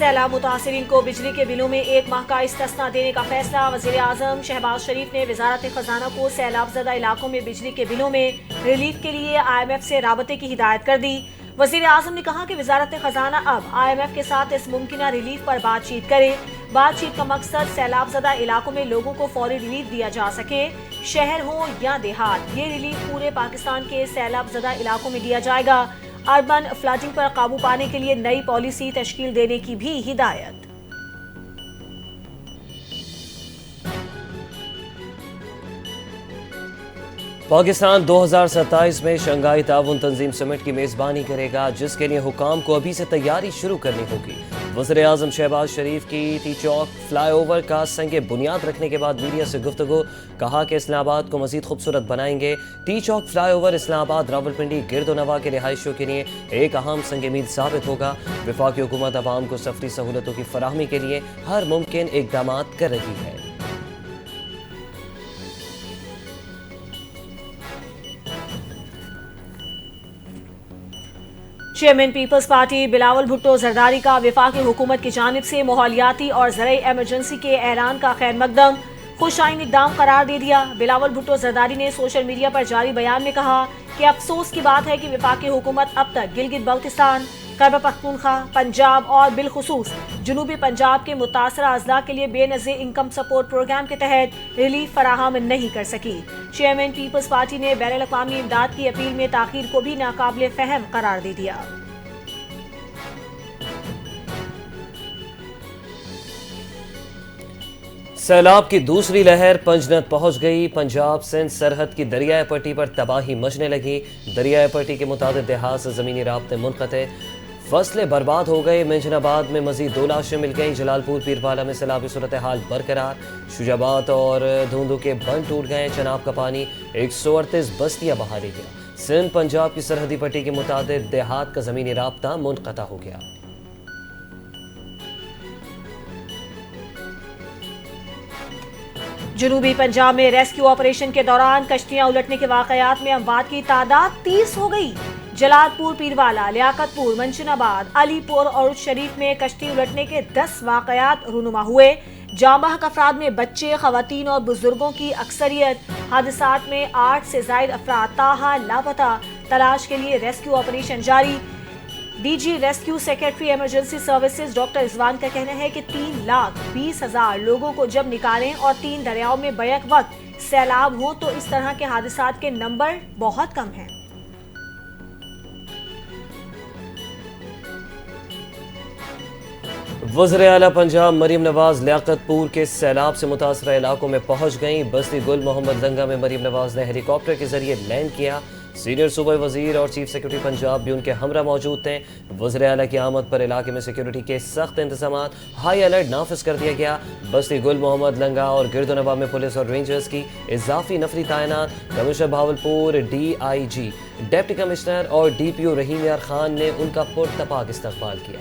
سیلاب متاثرین کو بجلی کے بلوں میں 1 ماہ کا استثنا دینے کا فیصلہ۔ وزیر اعظم شہباز شریف نے وزارت خزانہ کو سیلاب زدہ علاقوں میں بجلی کے بلوں میں ریلیف کے لیے IMF سے رابطے کی ہدایت کر دی۔ وزیر اعظم نے کہا کہ وزارت خزانہ اب IMF کے ساتھ اس ممکنہ ریلیف پر بات چیت کرے۔ بات چیت کا مقصد سیلاب زدہ علاقوں میں لوگوں کو فوری ریلیف دیا جا سکے، شہر ہو یا دیہات۔ یہ ریلیف پورے پاکستان کے سیلاب زدہ علاقوں میں دیا جائے گا۔ اربن فلڈنگ پر قابو پانے کے لیے نئی پالیسی تشکیل دینے کی بھی ہدایت۔ پاکستان 2027 میں شنگھائی تعاون تنظیم سمٹ کی میزبانی کرے گا، جس کے لیے حکام کو ابھی سے تیاری شروع کرنی ہوگی۔ وزیر اعظم شہباز شریف کی ٹی چوک فلائی اوور کا سنگ بنیاد رکھنے کے بعد میڈیا سے گفتگو، کہا کہ اسلام آباد کو مزید خوبصورت بنائیں گے۔ ٹی چوک فلائی اوور اسلام آباد راولپنڈی گرد و نواح کے رہائشیوں کے لیے ایک اہم سنگ میل ثابت ہوگا۔ وفاقی حکومت عوام کو سفری سہولتوں کی فراہمی کے لیے ہر ممکن اقدامات کر رہی ہے۔ Chairman Peoples Party Bilawal Bhutto Zardari کا وفاقی حکومت کی جانب سے ماحولیاتی اور زرعی ایمرجنسی کے اعلان کا خیر مقدم خوش آئند اقدام قرار دے دیا۔ بلاول بھٹو زرداری نے سوشل میڈیا پر جاری بیان میں کہا کہ افسوس کی بات ہے کہ وفاقی حکومت اب تک گلگت بلتستان، خیبر پختونخوا، پنجاب اور بالخصوص جنوبی پنجاب کے متاثرہ اضلاع کے لیے بے نظیر انکم سپورٹ پروگرام کے تحت ریلیف فراہم نہیں کر سکی۔ چیئرمین پیپلز پارٹی نے بین الاقوامی امداد کی اپیل میں تاخیر کو بھی ناقابل فہم قرار دے دیا۔ سیلاب کی دوسری لہر پنجنت پہنچ گئی۔ پنجاب سندھ سرحد کی دریائے پٹی پر تباہی مچنے لگی۔ دریائے پٹی کے متعدد دیہات سے زمینی رابطے منقطع، فصلیں برباد ہو گئی۔ منجن آباد میں مزید 2 لاشیں مل گئیں۔ جلال پور پیروالا میں سیلابی صورتحال برقرار۔ شجاباد اور دھوندو کے بند ٹوٹ گئے۔ چناب کا پانی 138 بستیاں بہا لے گیا۔ سندھ پنجاب کی سرحدی پٹی کے متعدد دیہات کا زمینی رابطہ منقطع ہو گیا۔ جنوبی پنجاب میں ریسکیو آپریشن کے دوران کشتیاں الٹنے کے واقعات میں اموات کی تعداد 30 ہو گئی۔ جلال پور پیروالا، لیاقت پور، منشن آباد، علی پور اور شریف میں کشتی الٹنے کے 10 واقعات رونما ہوئے۔ جاں بحق افراد میں بچے، خواتین اور بزرگوں کی اکثریت۔ حادثات میں 8 سے زائد افراد تاحال لاپتہ۔ تلاش کے لیے ریسکیو آپریشن جاری۔ D G rescue secretary emergency services doctor Rizwan کا کہنا ہے کہ 3,20,000 لوگوں کو جب نکالیں اور 3 دریاؤں میں بیک وقت سیلاب ہوں تو اس طرح کے حادثات کے نمبر بہت کم ہیں۔ وزیر اعلیٰ پنجاب مریم نواز لیاقت پور کے سیلاب سے متاثرہ علاقوں میں پہنچ گئیں۔ بستی گل محمد لنگا میں مریم نواز نے ہیلی کاپٹر کے ذریعے لینڈ کیا۔ سینئر صوبائی وزیر اور چیف سیکرٹری پنجاب بھی ان کے ہمراہ موجود تھے۔ وزیر اعلیٰ کی آمد پر علاقے میں سیکورٹی کے سخت انتظامات، ہائی الرٹ نافذ کر دیا گیا۔ بستی گل محمد لنگا اور گرد و نواح میں پولیس اور رینجرز کی اضافی نفری تعینات۔ Commissioner Bahawalpur DIG، deputy commissioner اور DPO رحیم یار خان نے ان کا پرتپاک استقبال کیا۔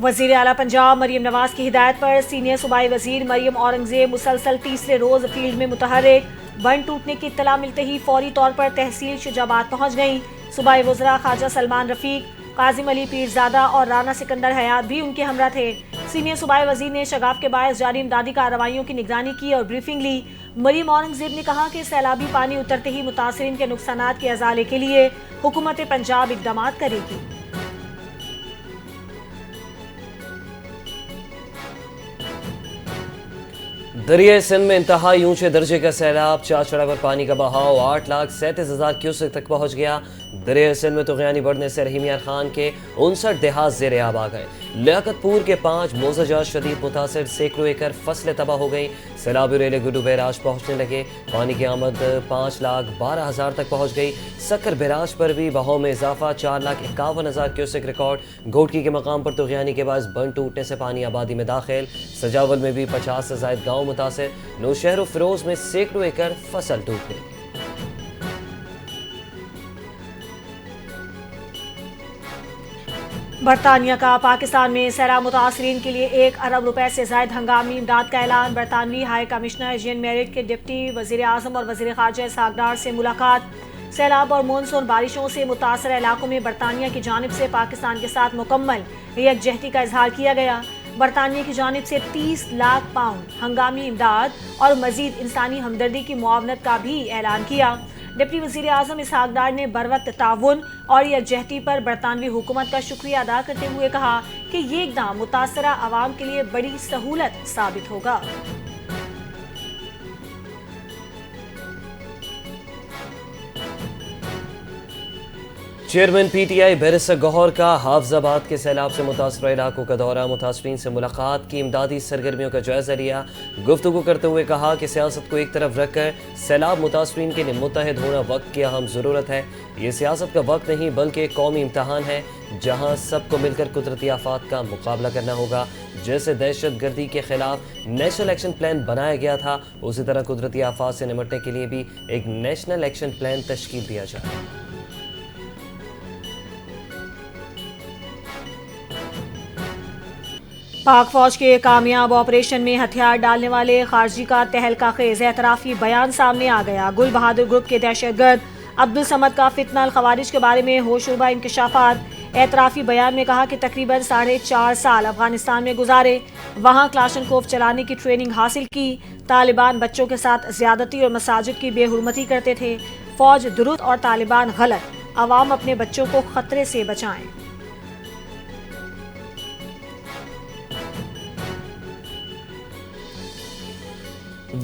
وزیر اعلیٰ پنجاب مریم نواز کی ہدایت پر سینئر صوبائی وزیر مریم اورنگزیب مسلسل تیسرے روز فیلڈ میں متحرک۔ بند ٹوٹنے کی اطلاع ملتے ہی فوری طور پر تحصیل شجاباد پہنچ گئیں۔ صوبائی وزراء خواجہ سلمان رفیق، قاسم علی پیرزادہ اور رانا سکندر حیات بھی ان کے ہمراہ تھے۔ سینئر صوبائی وزیر نے شگاف کے باعث جاری امدادی کارروائیوں کی نگرانی کی اور بریفنگ لی۔ مریم اورنگزیب نے کہا کہ سیلابی پانی اترتے ہی متاثرین کے نقصانات کے ازالے کے لیے حکومت پنجاب اقدامات کرے گی۔ دریائے سندھ میں انتہائی اونچے درجے کا سیلاب، چاچڑا پر پانی کا بہاؤ 8,37,000 کیوسک تک پہنچ گیا۔ دریائے سندھ میں طغیانی بڑھنے سے رحیم یار خان کے 59 دیہات زیر آب آ گئے۔ لیاقت پور کے 5 موزہ شدید متاثر، سینکڑوں ایکڑ فصلیں تباہ ہو گئی۔ سیلابی ریلے گڈو بیراج پہنچنے لگے۔ پانی کی آمد 5,12,000 تک پہنچ گئی۔ سکر بیراج پر بھی بہاؤ میں اضافہ، 4,51,000 کیوسک ریکارڈ۔ گھوٹکی کے مقام پر طغیانی کے باعث بند ٹوٹنے سے پانی آبادی میں داخل۔ سجاول میں بھی 50 سے زائد گاؤں متاثر۔ نوشہر و فیروز میں سینکڑوں ایکڑ فصل ڈوب گئی۔ برطانیہ کا پاکستان میں سیلاب متاثرین کے لیے 1 ارب روپے سے زائد ہنگامی امداد کا اعلان۔ برطانوی ہائی کمشنر جین میرٹ کے ڈپٹی وزیر اعظم اور وزیر خارجہ اسحاق ڈار سے ملاقات۔ سیلاب اور مونسون بارشوں سے متاثرہ علاقوں میں برطانیہ کی جانب سے پاکستان کے ساتھ مکمل یکجہتی کا اظہار کیا گیا۔ برطانیہ کی جانب سے 30 لاکھ پاؤنڈ ہنگامی امداد اور مزید انسانی ہمدردی کی معاونت کا بھی اعلان کیا۔ ڈپٹی وزیر اعظم اسحاق ڈار نے بروقت تعاون اور یکجہتی پر برطانوی حکومت کا شکریہ ادا کرتے ہوئے کہا کہ یہ اقدام متاثرہ عوام کے لیے بڑی سہولت ثابت ہوگا۔ Chairman P T I barrister Gohar کا حافظ آباد کے سیلاب سے متاثرہ علاقوں کا دورہ، متاثرین سے ملاقات کی، امدادی سرگرمیوں کا جائزہ لیا۔ گفتگو کرتے ہوئے کہا کہ سیاست کو ایک طرف رکھ کر سیلاب متاثرین کے لیے متحد ہونا وقت کی اہم ضرورت ہے۔ یہ سیاست کا وقت نہیں بلکہ ایک قومی امتحان ہے جہاں سب کو مل کر قدرتی آفات کا مقابلہ کرنا ہوگا۔ جیسے دہشت گردی کے خلاف نیشنل ایکشن پلان بنایا گیا تھا، اسی طرح قدرتی آفات سے نمٹنے کے لیے بھی ایک نیشنل ایکشن پلان تشکیل دیا جائے۔ پاک فوج کے کامیاب آپریشن میں ہتھیار ڈالنے والے خارجی کا تہلکہ خیز اعترافی بیان سامنے آ گیا۔ گل بہادر گروپ کے دہشت گرد عبدالصمد کا فتنہ الخوارج کے بارے میں ہوشربہ انکشافات۔ اعترافی بیان میں کہا کہ تقریباً 4.5 سال افغانستان میں گزارے، وہاں کلاشنکوف چلانے کی ٹریننگ حاصل کی، طالبان بچوں کے ساتھ زیادتی اور مساجد کی بے حرمتی کرتے تھے، فوج درست اور طالبان غلط، عوام اپنے بچوں کو خطرے سے بچائیں۔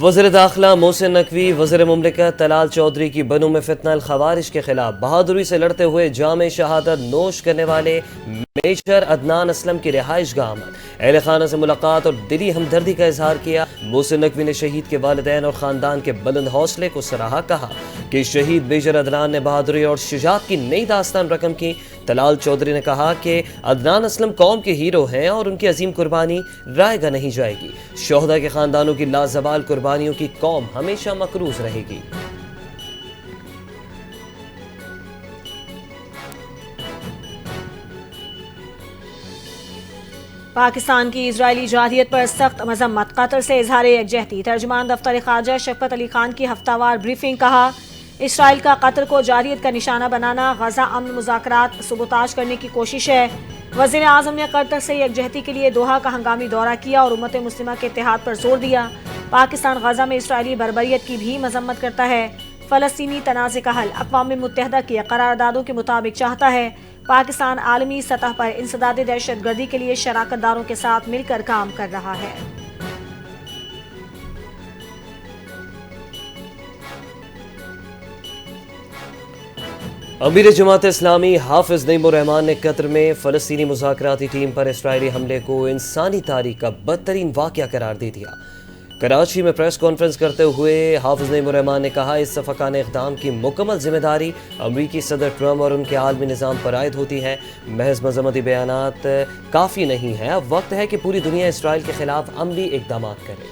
وزیر داخلہ محسن نقوی وزیر مملکت طلال چودھری کی بنوں میں فتنہ الخوارج کے خلاف بہادری سے لڑتے ہوئے جام شہادت نوش کرنے والے میجر عدنان اسلم کی رہائش گاہ آمد، اہل خانہ سے ملاقات اور دلی ہمدردی کا اظہار کیا۔ محسن نقوی نے شہید کے والدین اور خاندان کے بلند حوصلے کو سراہا، کہا کہ شہید میجر عدنان نے بہادری اور شجاعت کی نئی داستان رقم کی۔ طلال چودھری نے کہا کہ عدنان اسلم قوم کے ہیرو ہیں اور ان کی عظیم قربانی رائے گاہ نہیں جائے گی۔ شہداء کے خاندانوں کی لازوال قربانیوں کی قوم ہمیشہ مقروض رہے گی۔ پاکستان کی اسرائیلی جارحیت پر سخت مذمت، قطر سے اظہار یکجہتی۔ ترجمان دفتر خارجہ شفقت علی خان کی ہفتہ وار بریفنگ، کہا اسرائیل کا قطر کو جارحیت کا نشانہ بنانا غزہ امن مذاکرات سبوتاژ کرنے کی کوشش ہے۔ وزیر اعظم نے قطر سے یکجہتی کے لیے دوحہ کا ہنگامی دورہ کیا اور امت مسلمہ کے اتحاد پر زور دیا۔ پاکستان غزہ میں اسرائیلی بربریت کی بھی مذمت کرتا ہے۔ فلسطینی تنازع کا حل اقوام متحدہ کی قراردادوں کے مطابق چاہتا ہے۔ پاکستان عالمی سطح پر انسداد دہشت گردی کے لیے شراکت داروں کے ساتھ مل کر کام کر رہا ہے۔ امیر جماعت اسلامی حافظ نعیم الرحمان نے قطر میں فلسطینی مذاکراتی ٹیم پر اسرائیلی حملے کو انسانی تاریخ کا بدترین واقعہ قرار دے دیا۔ کراچی میں پریس کانفرنس کرتے ہوئے حافظ نعیم الرحمان نے کہا اس صفقانہ اقدام کی مکمل ذمہ داری امریکی صدر ٹرمپ اور ان کے عالمی نظام پر عائد ہوتی ہے۔ محض مذمتی بیانات کافی نہیں ہے، اب وقت ہے کہ پوری دنیا اسرائیل کے خلاف عملی اقدامات کرے۔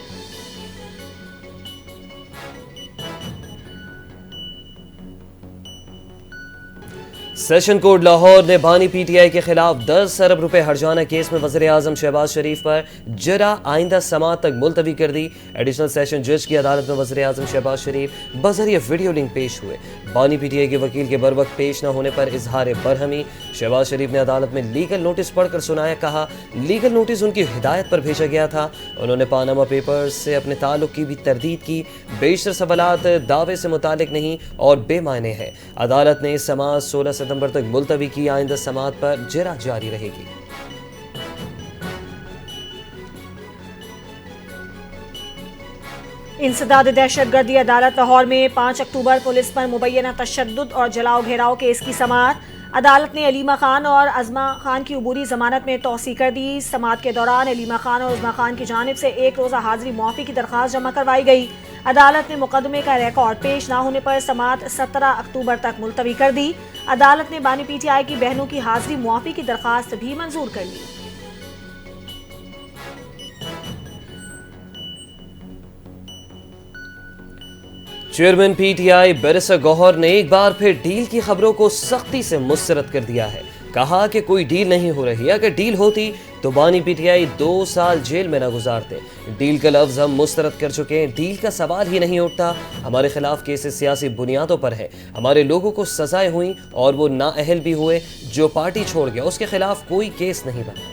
سیشن کورٹ لاہور نے بانی پی ٹی آئی کے خلاف 10 ارب روپے ہرجانہ کیس میں وزیر اعظم شہباز شریف پر جرا آئندہ سماعت تک ملتوی کر دی۔ ایڈیشنل سیشن جج کی عدالت میں وزیر اعظم شہباز شریف بذریعہ ویڈیو لنک پیش ہوئے۔ بانی پی ٹی آئی کے وکیل کے بروقت پیش نہ ہونے پر اظہار برہمی۔ شہباز شریف نے عدالت میں لیگل نوٹس پڑھ کر سنایا، کہا لیگل نوٹس ان کی ہدایت پر بھیجا گیا تھا۔ انہوں نے پاناما پیپرز سے اپنے تعلق کی بھی تردید کی۔ بیشتر سوالات دعوے سے متعلق نہیں اور بے معنی ہے۔ عدالت نے سماعت 16 ستمبر تک ملتوی کی، آئندہ سماعت پر جرا جاری رہے گی۔ انسداد دہشت گردی عدالت لاہور میں 5 اکتوبر پولیس پر مبینہ تشدد اور جلاؤ گھیراؤ کیس کی سماعت۔ عدالت نے علیمہ خان اور عظمہ خان کی عبوری ضمانت میں توسیع کر دی۔ سماعت کے دوران علیمہ خان اور عظمہ خان کی جانب سے 1 روزہ حاضری معافی کی درخواست جمع کروائی گئی۔ عدالت نے مقدمے کا ریکارڈ پیش نہ ہونے پر سماعت 17 اکتوبر تک ملتوی کر دی۔ عدالت نے بانی پی ٹی آئی کی بہنوں کی حاضری معافی کی درخواست بھی منظور کر لی۔ Chairman P T I barrister Gohar نے ایک بار پھر ڈیل کی خبروں کو سختی سے مسترد کر دیا ہے۔ کہا کہ کوئی ڈیل نہیں ہو رہی، اگر ڈیل ہوتی تو بانی پی ٹی آئی 2 سال جیل میں نہ گزارتے۔ ڈیل کا لفظ ہم مسترد کر چکے ہیں، ڈیل کا سوال ہی نہیں اٹھتا۔ ہمارے خلاف کیسز سیاسی بنیادوں پر ہے، ہمارے لوگوں کو سزائیں ہوئیں اور وہ نااہل بھی ہوئے۔ جو پارٹی چھوڑ گیا اس کے خلاف کوئی کیس نہیں بنا۔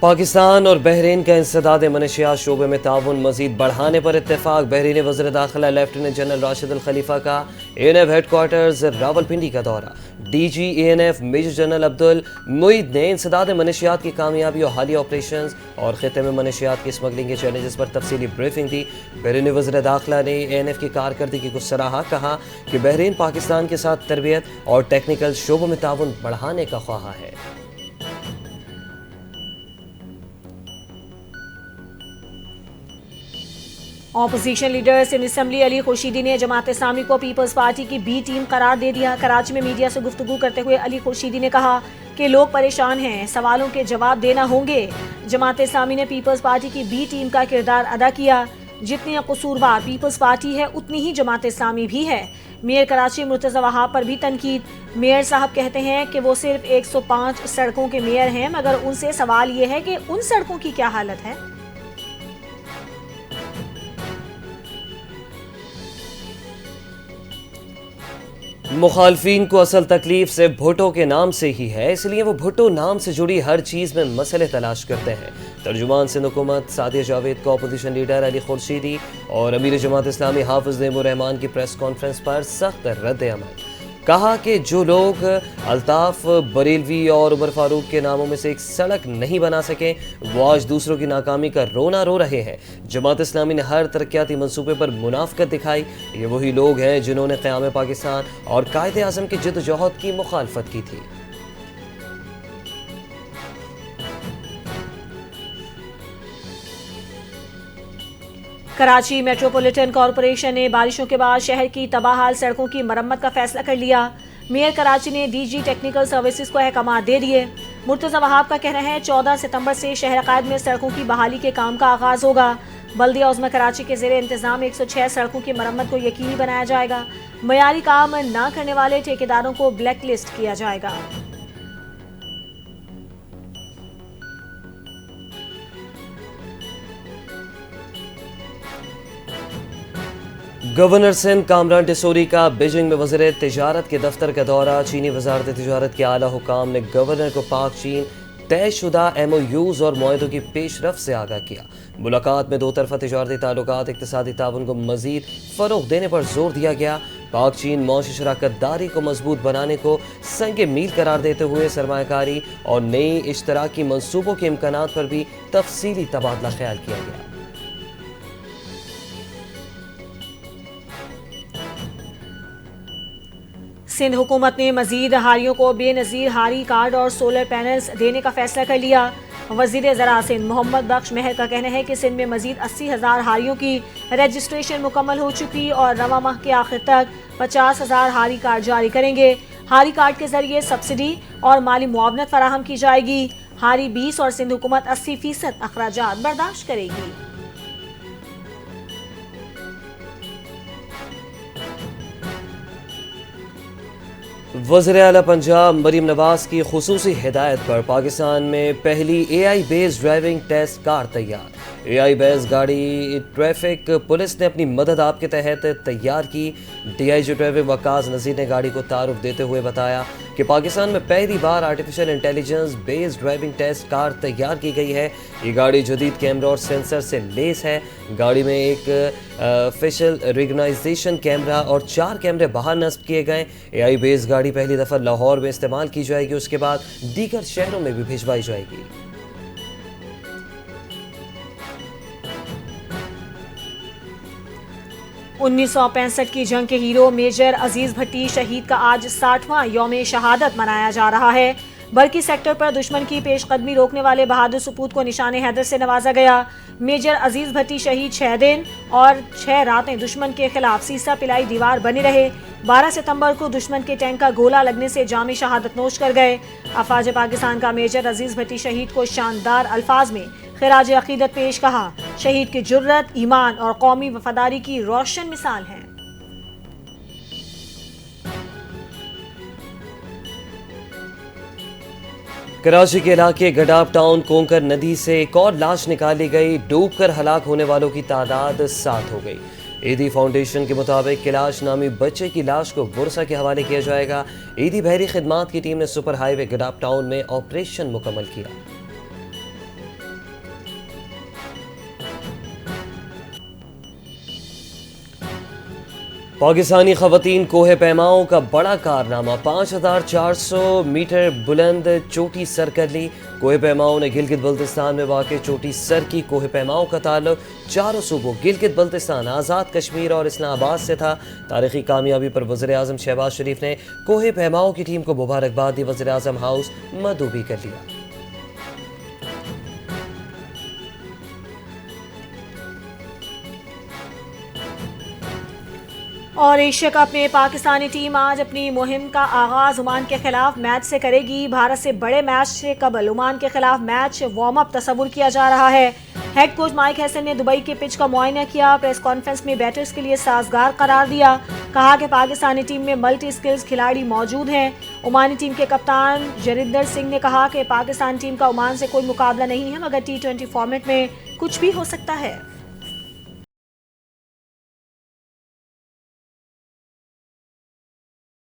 پاکستان اور بحرین کا انسداد منشیات شعبے میں تعاون مزید بڑھانے پر اتفاق۔ بحرینی وزیر داخلہ لیفٹیننٹ جنرل راشد الخلیفہ کا A N F headquarters Rawalpindi کا دورہ۔ D G A N F major general Abdul Moeed نے انسداد منشیات کی کامیابی اور حالیہ آپریشنز اور خطے میں منشیات کی اسمگلنگ کے چیلنجز پر تفصیلی بریفنگ دی۔ بحرینی وزیر داخلہ نے اے این ایف کی کارکردگی کو سراہا، کہا کہ بحرین پاکستان کے ساتھ تربیت اور ٹیکنیکل شعبوں میں تعاون بڑھانے کا خواہاں ہے۔ اپوزیشن لیڈر سندھ اسمبلی علی خورشیدی نے جماعت اسلامی کو پیپلز پارٹی کی بی ٹیم قرار دے دیا۔ کراچی میں میڈیا سے گفتگو کرتے ہوئے علی خورشیدی نے کہا کہ لوگ پریشان ہیں، سوالوں کے جواب دینا ہوں گے۔ جماعت اسلامی نے پیپلز پارٹی کی بی ٹیم کا کردار ادا کیا۔ جتنی قصوروار پیپلز پارٹی ہے اتنی ہی جماعت اسلامی بھی ہے۔ میئر کراچی مرتضی وہاب پر بھی تنقید۔ میئر صاحب کہتے ہیں کہ وہ صرف 105 سڑکوں کے میئر ہیں، مگر ان سے سوال یہ ہے کہ ان سڑکوں کی کیا حالت ہے؟ مخالفین کو اصل تکلیف سے بھٹو کے نام سے ہی ہے، اس لیے وہ بھٹو نام سے جڑی ہر چیز میں مسئلے تلاش کرتے ہیں۔ ترجمان سندھ حکومت سعدیہ جاوید کو اپوزیشن لیڈر علی خورشیدی اور امیر جماعت اسلامی حافظ نعیم الرحمان کی پریس کانفرنس پر سخت رد عمل۔ کہا کہ جو لوگ الطاف بریلوی اور عمر فاروق کے ناموں میں سے ایک سڑک نہیں بنا سکے وہ آج دوسروں کی ناکامی کا رونا رو رہے ہیں۔ جماعت اسلامی نے ہر ترقیاتی منصوبے پر منافقت دکھائی۔ یہ وہی لوگ ہیں جنہوں نے قیام پاکستان اور قائد اعظم کی جدوجہد کی مخالفت کی تھی۔ کراچی میٹروپولیٹن کارپوریشن نے بارشوں کے بعد شہر کی تباہ سڑکوں کی مرمت کا فیصلہ کر لیا۔ میئر کراچی نے ڈی جی ٹیکنیکل سروسز کو احکامات دے دیے۔ مرتضی وہاب کا کہنا ہے 14 ستمبر سے شہر قائد میں سڑکوں کی بحالی کے کام کا آغاز ہوگا۔ بلدیہ عظمی کراچی کے زیر انتظام 106 سڑکوں کی مرمت کو یقینی بنایا جائے گا۔ معیاری کام نہ کرنے والے ٹھیکیداروں کو بلیک لسٹ کیا جائے گا۔ گورنر سندھ کامران ڈسوری کا بیجنگ میں وزیر تجارت کے دفتر کا دورہ۔ چینی وزارت تجارت کے اعلیٰ حکام نے گورنر کو پاک چین طے شدہ ایم او یوز اور معاہدوں کی پیش رفت سے آگاہ کیا۔ ملاقات میں دو طرفہ تجارتی تعلقات، اقتصادی تعاون کو مزید فروغ دینے پر زور دیا گیا۔ پاک چین معاشی شراکت داری کو مضبوط بنانے کو سنگ میل قرار دیتے ہوئے سرمایہ کاری اور نئی اشتراکی منصوبوں کے امکانات پر بھی تفصیلی تبادلہ خیال کیا گیا۔ سندھ حکومت نے مزید ہاریوں کو بے نظیر ہاری کارڈ اور سولر پینلز دینے کا فیصلہ کر لیا۔ وزیر زراعت سندھ محمد بخش مہر کا کہنا ہے کہ سندھ میں مزید 80,000 ہاریوں کی رجسٹریشن مکمل ہو چکی اور رواں ماہ کے آخر تک 50,000 ہاری کارڈ جاری کریں گے۔ ہاری کارڈ کے ذریعے سبسڈی اور مالی معاونت فراہم کی جائے گی۔ ہاری 20 اور سندھ حکومت 80% اخراجات برداشت کرے گی۔ وزیر اعلیٰ پنجاب مریم نواز کی خصوصی ہدایت پر پاکستان میں پہلی اے آئی بیس ڈرائیونگ ٹیسٹ کار تیار۔ اے آئی بیس گاڑی ٹریفک پولیس نے اپنی مدد آپ کے تحت تیار کی۔ ڈی آئی جی ٹریفک وقاص نذیر نے گاڑی کو تعارف دیتے ہوئے بتایا کہ پاکستان میں پہلی بار آرٹیفیشل انٹیلیجنس بیس ڈرائیونگ ٹیسٹ کار تیار کی گئی ہے۔ یہ گاڑی جدید کیمرہ اور سینسر سے لیس ہے۔ گاڑی میں ایک فیشل ریکگنائزیشن کیمرہ اور 4 کیمرے باہر نصب کیے گئے۔ اے آئی بیس گاڑی پہلی دفعہ لاہور میں استعمال کی جائے گی، اس کے بعد دیگر شہروں میں بھی بھجوائی جائے گی۔ 1965 کی جنگ کے ہیرو میجر عزیز بھٹی شہید کا آج 60واں یوم شہادت منایا جا رہا ہے۔ برقی سیکٹر پر دشمن کی پیش قدمی روکنے والے بہادر سپوت کو نشان حیدر سے نوازا گیا۔ میجر عزیز بھٹی شہید 6 دن اور 6 راتیں دشمن کے خلاف سیسا پلائی دیوار بنے رہے۔ 12 ستمبر کو دشمن کے ٹینک کا گولہ لگنے سے جام شہادت نوش کر گئے۔ افواج پاکستان کا میجر عزیز بھٹی شہید کو شاندار الفاظ میں خراج عقیدت پیش کہا۔ شہید کی جرت، ایمان اور قومی وفاداری کی روشن مثال ہیں۔ کراچی کے علاقے گڈاپ ٹاؤن کونکر ندی سے ایک اور لاش نکالی گئی، ڈوب کر ہلاک ہونے والوں کی تعداد 7 ہو گئی۔ ایدی فاؤنڈیشن کے مطابق کیلاش نامی بچے کی لاش کو ورثہ کے حوالے کیا جائے گا۔ ایدی بحری خدمات کی ٹیم نے سپر ہائی وے گڈاپ ٹاؤن میں آپریشن مکمل کیا۔ پاکستانی خواتین کوہ پیماؤں کا بڑا کارنامہ، 5400 میٹر بلند چوٹی سر کر لی۔ کوہ پیماؤں نے گلگت بلتستان میں واقع چوٹی سر کی کوہ پیماؤں کا تعلق چاروں صوبوں گلگت بلتستان، آزاد کشمیر اور اسلام آباد سے تھا۔ تاریخی کامیابی پر وزیر اعظم شہباز شریف نے کوہ پیماؤں کی ٹیم کو مبارکباد دی۔ وزیر اعظم ہاؤس مدعو بھی کر لیا۔ اور ایشیا کپ میں پاکستانی ٹیم آج اپنی مہم کا آغاز عمان کے خلاف میچ سے کرے گی۔ بھارت سے بڑے میچ سے قبل عمان کے خلاف میچ وارم اپ تصور کیا جا رہا ہے۔ ہیڈ کوچ مائک ہیسن نے دبئی کے پچ کا معائنہ کیا، پریس کانفرنس میں بیٹرز کے لیے سازگار قرار دیا۔ کہا کہ پاکستانی ٹیم میں ملٹی سکلز کھلاڑی موجود ہیں۔ عمانی ٹیم کے کپتان جریندر سنگھ نے کہا کہ پاکستان ٹیم کا عمان سے کوئی مقابلہ نہیں ہے، مگر T20 فارمیٹ میں کچھ بھی ہو سکتا ہے۔